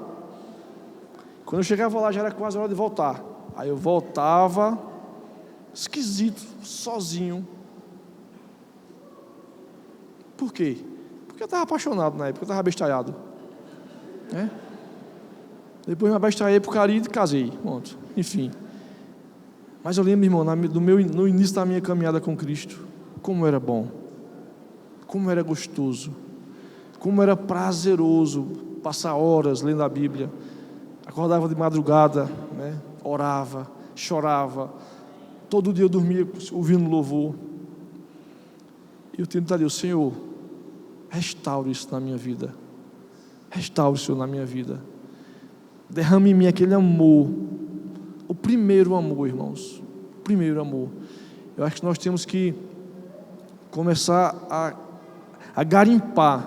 Quando eu chegava lá já era quase a hora de voltar. Aí eu voltava, esquisito, sozinho. Por quê? Porque eu estava apaixonado na época, eu estava abestalhado. Depois me abestalhei por carinho e casei. Pronto. Enfim. Mas eu lembro, irmão, no início da minha caminhada com Cristo, como era bom, como era gostoso, como era prazeroso passar horas lendo a Bíblia. Acordava de madrugada, né? Orava, chorava. Todo dia eu dormia ouvindo louvor. E eu tento a Deus, Senhor, restaure isso na minha vida. Restaure isso na minha vida. Derrame em mim aquele amor. O primeiro amor, irmãos. O primeiro amor. Eu acho que nós temos que começar a garimpar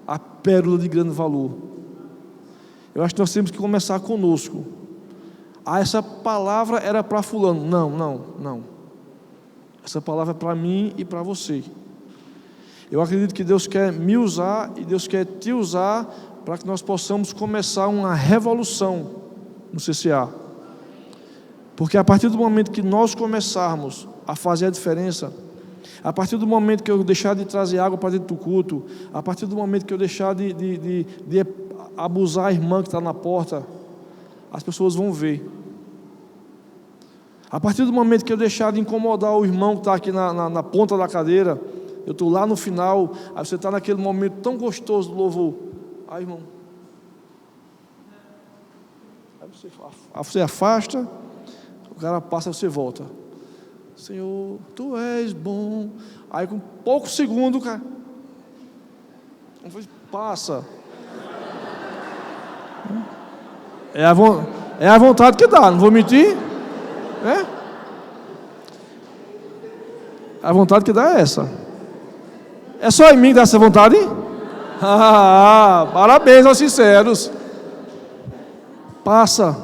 a pérola de grande valor. Eu acho que nós temos que começar conosco. Essa palavra era para fulano. Não. Essa palavra é para mim e para você. Eu acredito que Deus quer me usar e Deus quer te usar para que nós possamos começar uma revolução no CCA. Porque a partir do momento que nós começarmos a fazer a diferença, a partir do momento que eu deixar de trazer água para dentro do culto, a partir do momento que eu deixar de abusar a irmã que está na porta, as pessoas vão ver. A partir do momento que eu deixar de incomodar o irmão que está aqui na ponta da cadeira, eu estou lá no final, aí você está naquele momento tão gostoso do louvor. Aí, irmão, aí você afasta, o cara passa, você volta. Senhor, Tu és bom. Aí com poucos segundos, cara, passa. É a vontade que dá, não vou mentir. A vontade que dá é essa. É só em mim que dá essa vontade? Parabéns aos sinceros. Passa.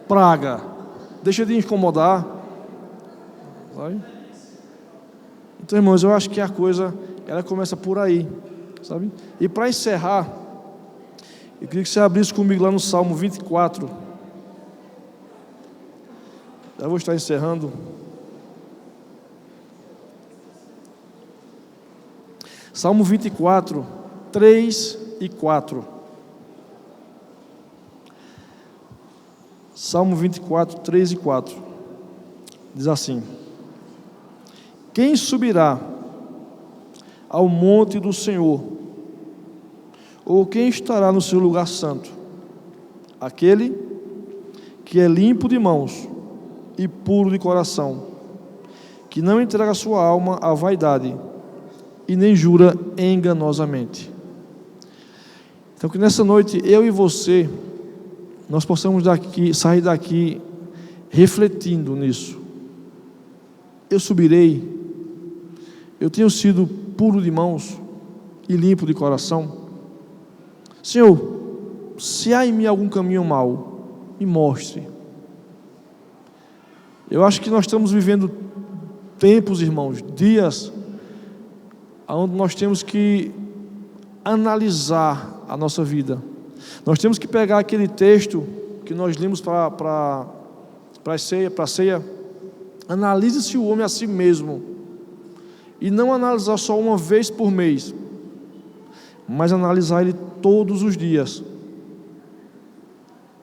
Praga. Deixa de incomodar. Sabe? Então, irmãos, eu acho que a coisa, ela começa por aí, sabe? E para encerrar, eu queria que você abrisse comigo lá no Salmo 24. Já vou estar encerrando. Salmo 24, 3 e 4. Salmo 24, 3 e 4. Diz assim: quem subirá ao monte do Senhor? Ou quem estará no seu lugar santo? Aquele que é limpo de mãos e puro de coração, que não entrega a sua alma à vaidade e nem jura enganosamente. Então, que nessa noite eu e você, nós possamos sair daqui refletindo nisso. Eu subirei, eu tenho sido puro de mãos, e limpo de coração. Senhor, se há em mim algum caminho mau, me mostre. Eu acho que nós estamos vivendo tempos, irmãos, dias, onde nós temos que analisar a nossa vida. Nós temos que pegar aquele texto que nós lemos para a ceia. Analise-se o homem a si mesmo, e não analisar só uma vez por mês, mas analisar ele todos os dias.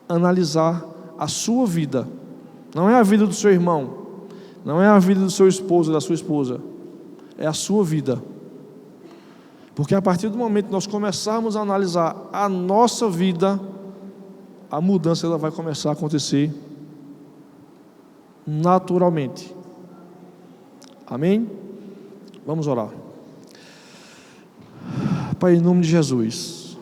Analisar a sua vida, não é a vida do seu irmão, não é a vida do seu esposo, da sua esposa, é a sua vida. Porque a partir do momento que nós começarmos a analisar a nossa vida, a mudança ela vai começar a acontecer naturalmente. Amém? Vamos orar. Pai, em nome de Jesus,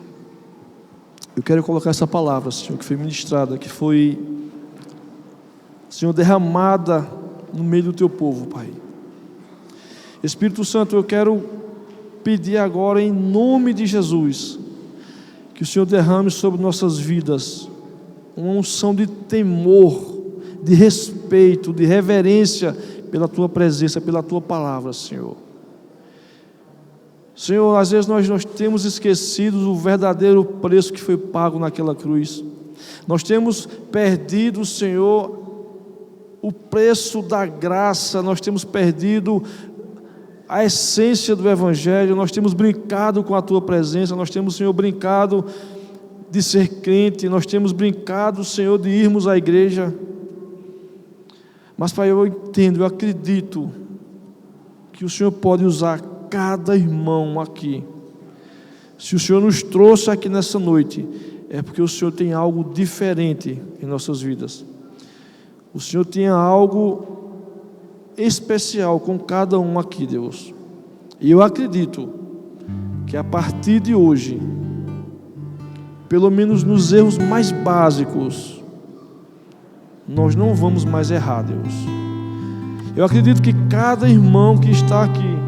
eu quero colocar essa palavra, Senhor, que foi ministrada, que foi, Senhor, derramada no meio do Teu povo, Pai. Espírito Santo, eu quero pedir agora, em nome de Jesus, que o Senhor derrame sobre nossas vidas uma unção de temor, de respeito, de reverência pela Tua presença, pela Tua palavra, Senhor. Senhor, às vezes nós temos esquecido o verdadeiro preço que foi pago naquela cruz. Nós temos perdido, Senhor, o preço da graça, nós temos perdido a essência do Evangelho, nós temos brincado com a Tua presença, nós temos, Senhor, brincado de ser crente, nós temos brincado, Senhor, de irmos à igreja. Mas, Pai, eu entendo, eu acredito que o Senhor pode usar cada irmão aqui. Se o Senhor nos trouxe aqui nessa noite, é porque o Senhor tem algo diferente em nossas vidas. O Senhor tem algo especial com cada um aqui, Deus. E eu acredito que a partir de hoje, pelo menos nos erros mais básicos, nós não vamos mais errar, Deus. Eu acredito que cada irmão que está aqui,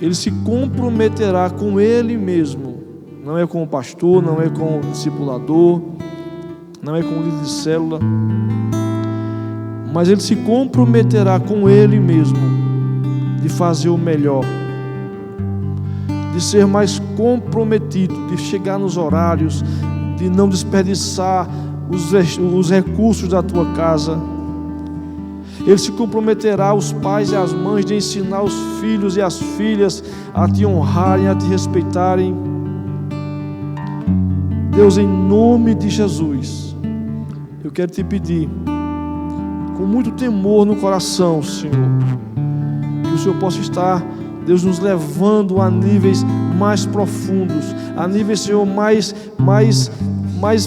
ele se comprometerá com ele mesmo. Não é com o pastor, não é com o discipulador, não é com o líder de célula, mas ele se comprometerá com ele mesmo de fazer o melhor, de ser mais comprometido, de chegar nos horários, de não desperdiçar os recursos da tua casa. Ele se comprometerá, os pais e as mães, de ensinar os filhos e as filhas a te honrarem, a te respeitarem. Deus, em nome de Jesus, eu quero te pedir, com muito temor no coração, Senhor, que o Senhor possa estar, Deus, nos levando a níveis mais profundos, a níveis, Senhor, mais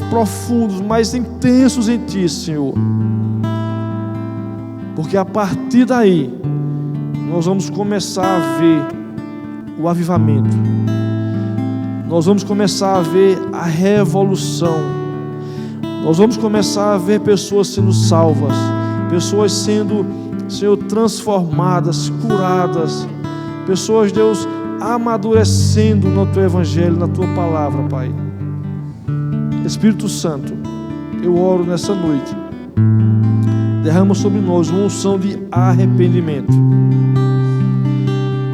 profundos, mais intensos em Ti, Senhor. Porque a partir daí, nós vamos começar a ver o avivamento. Nós vamos começar a ver a revolução. Nós vamos começar a ver pessoas sendo salvas, pessoas sendo, Senhor, transformadas, curadas, pessoas, Deus, amadurecendo no Teu Evangelho, na Tua palavra, Pai. Espírito Santo, eu oro nessa noite, derrama sobre nós uma unção de arrependimento.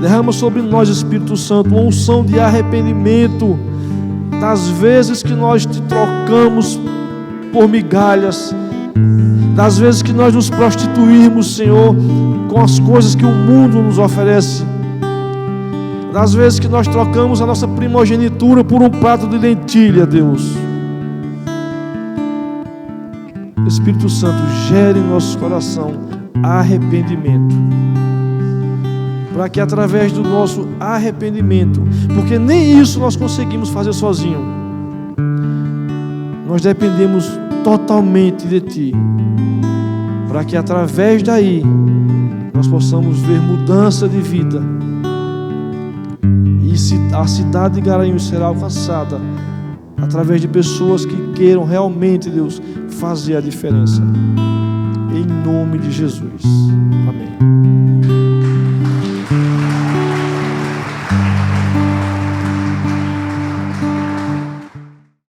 Derrama sobre nós, Espírito Santo, uma unção de arrependimento das vezes que nós te trocamos por migalhas, das vezes que nós nos prostituímos, Senhor, com as coisas que o mundo nos oferece, das vezes que nós trocamos a nossa primogenitura por um prato de lentilha, Deus. Espírito Santo, gere em nosso coração arrependimento, para que através do nosso arrependimento, porque nem isso nós conseguimos fazer sozinho, nós dependemos totalmente de Ti, para que através daí nós possamos ver mudança de vida, e a cidade de Garanhuns será alcançada através de pessoas que queiram realmente, Deus, fazer a diferença. Em nome de Jesus. Amém.